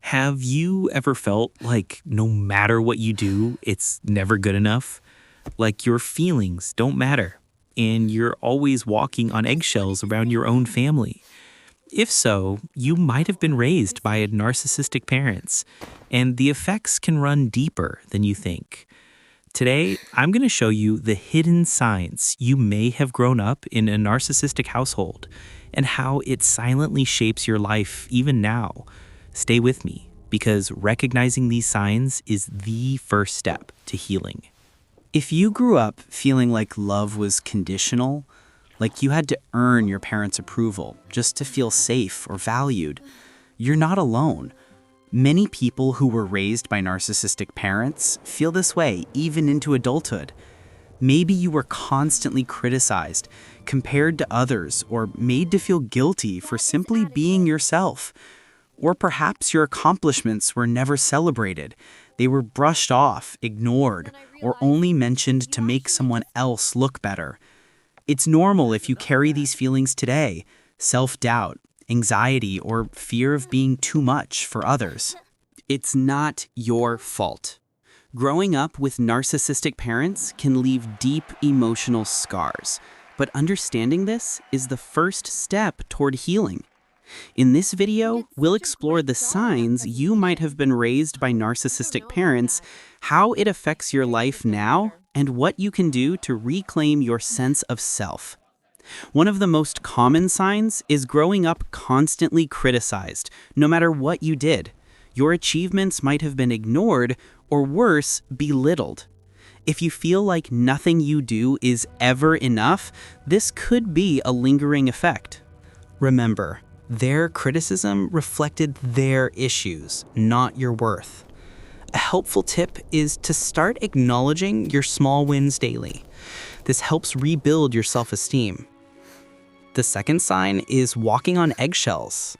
Have you ever felt like no matter what you do, it's never good enough? Like your feelings don't matter, and you're always walking on eggshells around your own family? If so, you might have been raised by narcissistic parents, and the effects can run deeper than you think. Today, I'm going to show you the hidden signs you may have grown up in a narcissistic household and how it silently shapes your life even now. Stay with me, because recognizing these signs is the first step to healing. If you grew up feeling like love was conditional, like you had to earn your parents' approval just to feel safe or valued, you're not alone. Many people who were raised by narcissistic parents feel this way even into adulthood. Maybe you were constantly criticized, compared to others, or made to feel guilty for simply being yourself. Or perhaps your accomplishments were never celebrated. They were brushed off, ignored, or only mentioned to make someone else look better. It's normal if you carry these feelings today: self-doubt, anxiety, or fear of being too much for others. It's not your fault. Growing up with narcissistic parents can leave deep emotional scars, but understanding this is the first step toward healing. In this video, we'll explore the signs you might have been raised by narcissistic parents, how it affects your life now, and what you can do to reclaim your sense of self. One of the most common signs is growing up constantly criticized, no matter what you did. Your achievements might have been ignored, or worse, belittled. If you feel like nothing you do is ever enough, this could be a lingering effect. Remember, their criticism reflected their issues, not your worth. A helpful tip is to start acknowledging your small wins daily. This helps rebuild your self-esteem. The second sign is walking on eggshells.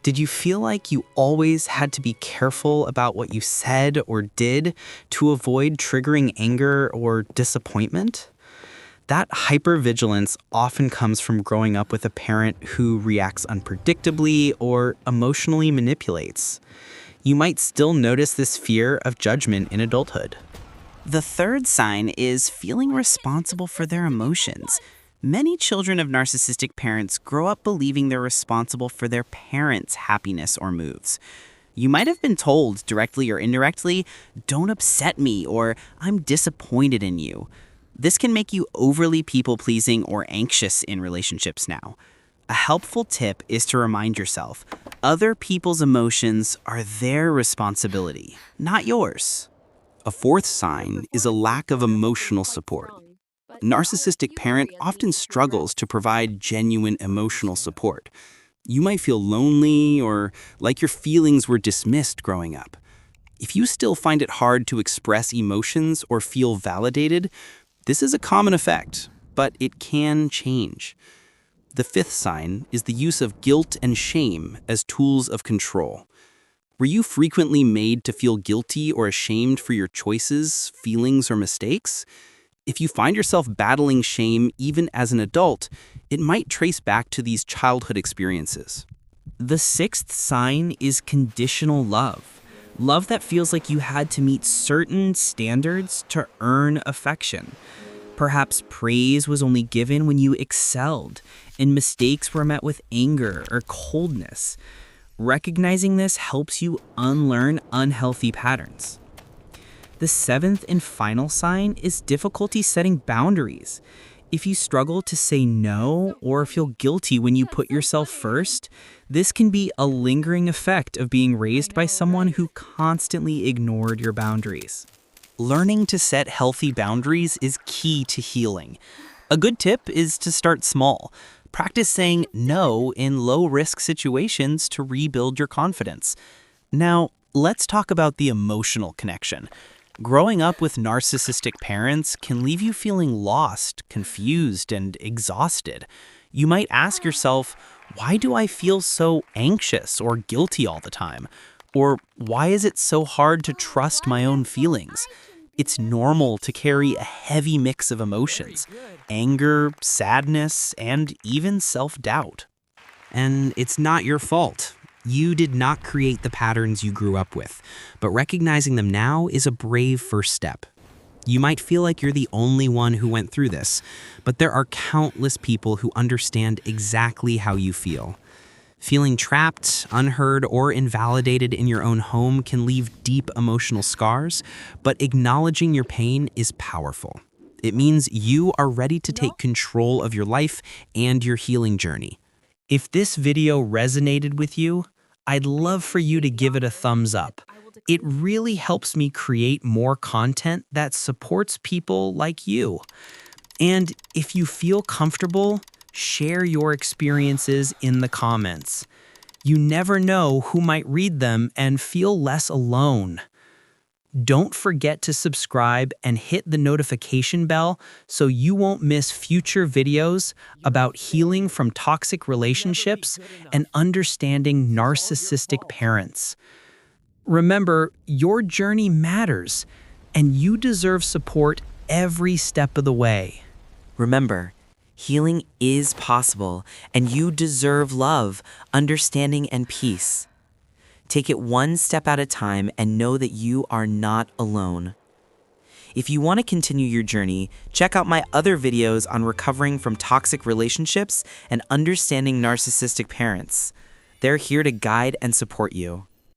Did you feel like you always had to be careful about what you said or did to avoid triggering anger or disappointment? That hypervigilance often comes from growing up with a parent who reacts unpredictably or emotionally manipulates. You might still notice this fear of judgment in adulthood. The third sign is feeling responsible for their emotions. Many children of narcissistic parents grow up believing they're responsible for their parents' happiness or moves. You might have been told, directly or indirectly, "Don't upset me," or "I'm disappointed in you." This can make you overly people-pleasing or anxious in relationships now. A helpful tip is to remind yourself, other people's emotions are their responsibility, not yours. A fourth sign is a lack of emotional support. A narcissistic parent often struggles to provide genuine emotional support. You might feel lonely or like your feelings were dismissed growing up. If you still find it hard to express emotions or feel validated, this is a common effect, but it can change. The fifth sign is the use of guilt and shame as tools of control. Were you frequently made to feel guilty or ashamed for your choices, feelings, or mistakes? If you find yourself battling shame even as an adult, it might trace back to these childhood experiences. The sixth sign is conditional love. Love that feels like you had to meet certain standards to earn affection. Perhaps praise was only given when you excelled, and mistakes were met with anger or coldness. Recognizing this helps you unlearn unhealthy patterns. The seventh and final sign is difficulty setting boundaries. If you struggle to say no or feel guilty when you put yourself first, this can be a lingering effect of being raised by someone who constantly ignored your boundaries. Learning to set healthy boundaries is key to healing. A good tip is to start small. Practice saying no in low-risk situations to rebuild your confidence. Now, let's talk about the emotional connection. Growing up with narcissistic parents can leave you feeling lost, confused, and exhausted. You might ask yourself, why do I feel so anxious or guilty all the time? Or why is it so hard to trust my own feelings? It's normal to carry a heavy mix of emotions: anger, sadness, and even self-doubt. And it's not your fault. You did not create the patterns you grew up with, but recognizing them now is a brave first step. You might feel like you're the only one who went through this, but there are countless people who understand exactly how you feel. Feeling trapped, unheard, or invalidated in your own home can leave deep emotional scars, but acknowledging your pain is powerful. It means you are ready to take control of your life and your healing journey. If this video resonated with you, I'd love for you to give it a thumbs up. It really helps me create more content that supports people like you. And if you feel comfortable, share your experiences in the comments. You never know who might read them and feel less alone. Don't forget to subscribe and hit the notification bell so you won't miss future videos about healing from toxic relationships and understanding narcissistic parents. Remember, your journey matters, and you deserve support every step of the way. Remember, healing is possible, and you deserve love, understanding, and peace. Take it one step at a time and know that you are not alone. If you want to continue your journey, check out my other videos on recovering from toxic relationships and understanding narcissistic parents. They're here to guide and support you.